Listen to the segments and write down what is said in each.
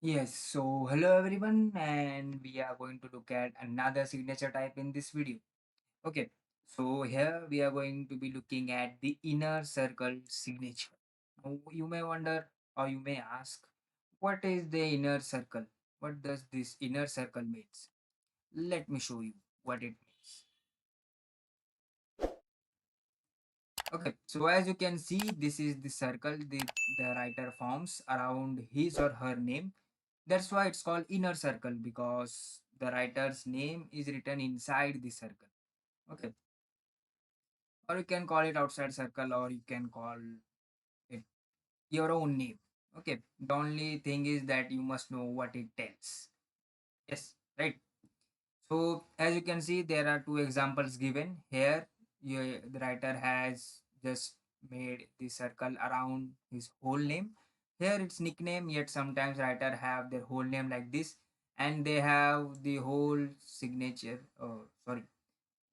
Yes, so hello everyone, and we are going to look at another signature type in this video. Okay, so here we are going to be looking at the inner circle signature. Now, you may wonder or you may ask, what is the inner circle? What does this inner circle means? Let me show you what it means. Okay, so as you can see, this is the circle the writer forms around his or her name. That's why it's called inner circle because the writer's name is written inside the circle. Okay, or you can call it outside circle, or you can call it your own name. Okay, the only thing is that you must know what it tells. Yes, right. So as you can see, there are two examples given here. The writer has just made the circle around his whole name. Here it's nickname, yet sometimes writer have their whole name like this, and they have the whole signature. Sorry,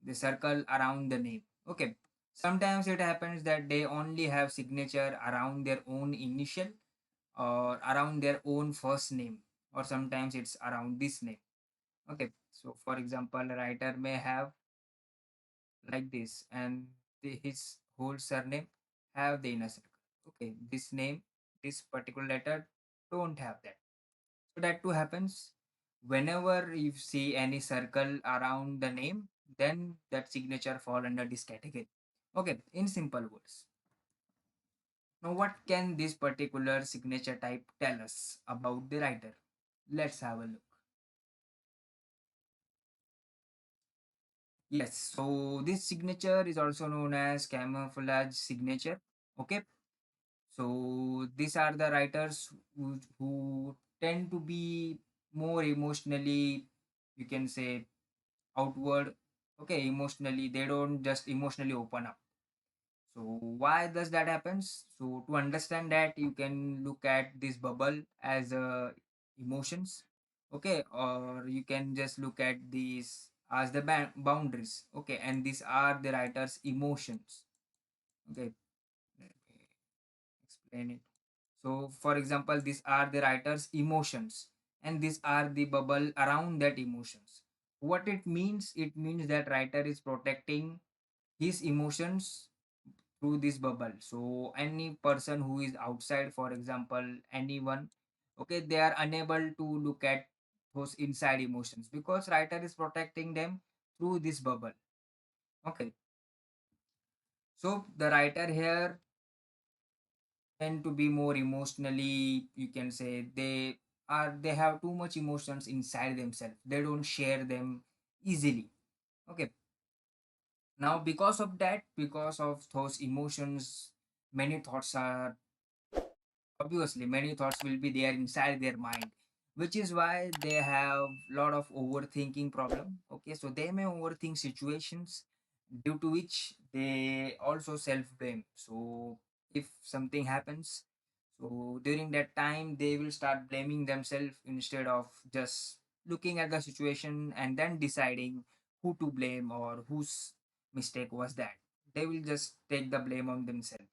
the circle around the name. Okay. Sometimes it happens that they only have signature around their own initial or around their own first name, or sometimes it's around this name. Okay, so for example, a writer may have like this, and his whole surname have the inner circle. Okay, this name, this particular letter don't have that. So that too happens whenever you see any circle around the name, then that signature fall under this category. Okay, in simple words. Now, what can this particular signature type tell us about the writer? Let's have a look. Yes, so this signature is also known as camouflage signature. Okay, so these are the writers who tend to be more emotionally, you can say, outward. Okay, emotionally, they don't just emotionally open up. So why does that happens? So to understand that, you can look at this bubble as emotions, okay, or you can just look at these as the boundaries, okay, and these are the writer's emotions. Okay, let me explain it. So for example, these are the writer's emotions, and these are the bubble around that emotions. What it means? It means that writer is protecting his emotions through this bubble. So any person who is outside, for example, anyone, okay, they are unable to look at those inside emotions because writer is protecting them through this bubble. Okay, so the writer here tend to be more emotionally, you can say, they have too much emotions inside themselves. They don't share them easily. Okay, now because of that, because of those emotions, many thoughts are obviously many thoughts will be there inside their mind, which is why they have lot of overthinking problem. Okay, so they may overthink situations due to which they also self blame. So if something happens, so during that time they will start blaming themselves instead of just looking at the situation and then deciding who to blame or whose mistake was that. They will just take the blame on themselves.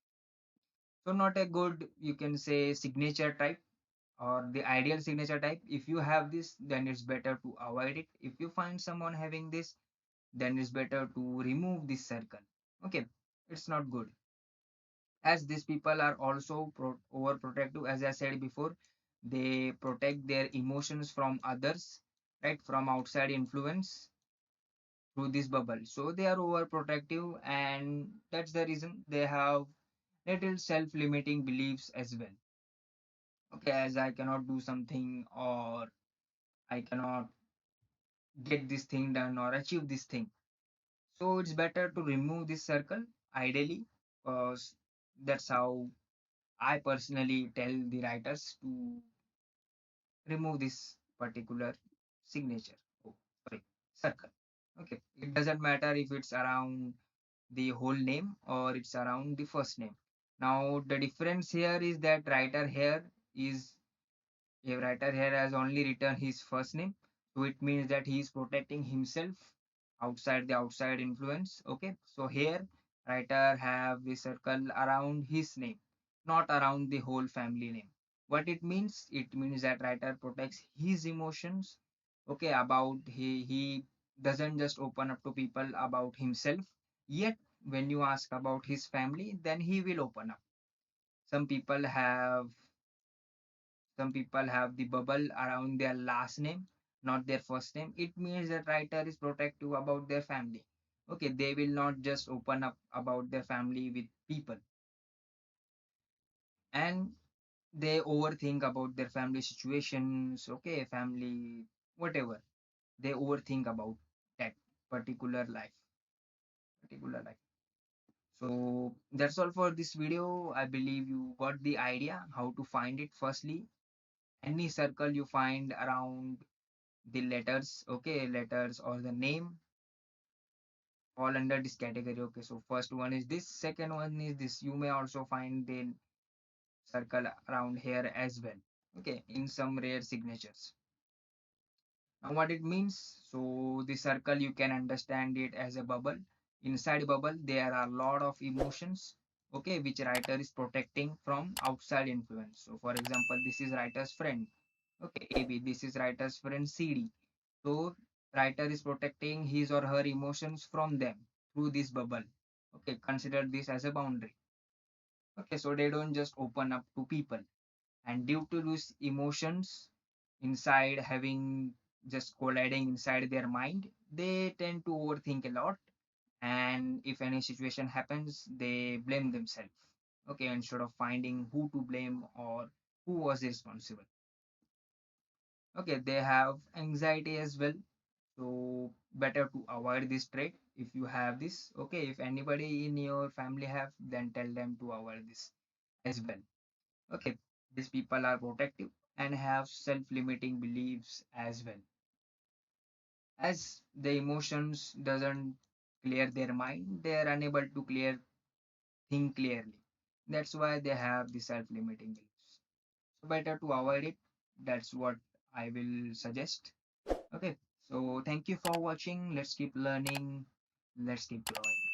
So not a good, you can say, signature type or the ideal signature type. If you have this, then it's better to avoid it. If you find someone having this, then it's better to remove this circle. Okay, it's not good. As these people are also overprotective, as I said before, they protect their emotions from others, right, from outside influence through this bubble. So they are overprotective, and that's the reason they have little self-limiting beliefs as well. Okay, as I cannot do something or I cannot get this thing done or achieve this thing. So it's better to remove this circle ideally, because that's how I personally tell the writers to remove this particular signature. Oh, sorry, circle. Okay, it doesn't matter if it's around the whole name or it's around the first name. Now the difference here is that writer here is a writer here has only written his first name, so it means that he is protecting himself outside the outside influence. Okay, so here writer have the circle around his name, not around the whole family name. What it means? It means that writer protects his emotions. Okay, about he doesn't just open up to people about himself. Yet when you ask about his family, then he will open up. Some people have some people have the bubble around their last name, not their first name. It means that writer is protective about their family. Okay, they will not just open up about their family with people, and they overthink about their family situations. Okay, family, whatever. They overthink about that particular life, particular life. So that's all for this video. I believe you got the idea how to find it. Firstly, any circle you find around the letters, okay, letters or the name, all under this category. Okay, so first one is this, second one is this. You may also find the circle around here as well, okay, in some rare signatures. Now what it means? So the circle, you can understand it as a bubble. Inside bubble there are a lot of emotions, okay, which writer is protecting from outside influence. So for example, this is writer's friend, okay, AB. This is writer's friend, CD. So writer is protecting his or her emotions from them through this bubble. Okay, consider this as a boundary. Okay, so they don't just open up to people. And due to these emotions inside having just colliding inside their mind, they tend to overthink a lot. And if any situation happens, they blame themselves. Okay, instead of finding who to blame or who was responsible. Okay, they have anxiety as well, so better to avoid this trait if you have this. Okay, if anybody in your family have, then tell them to avoid this as well. Okay, these people are protective and have self-limiting beliefs as well, as the emotions doesn't clear their mind. They are unable to think clearly. That's why they have the self-limiting beliefs, so better to avoid it. That's what I will suggest. Okay, so thank you for watching. Let's keep learning. Let's keep growing.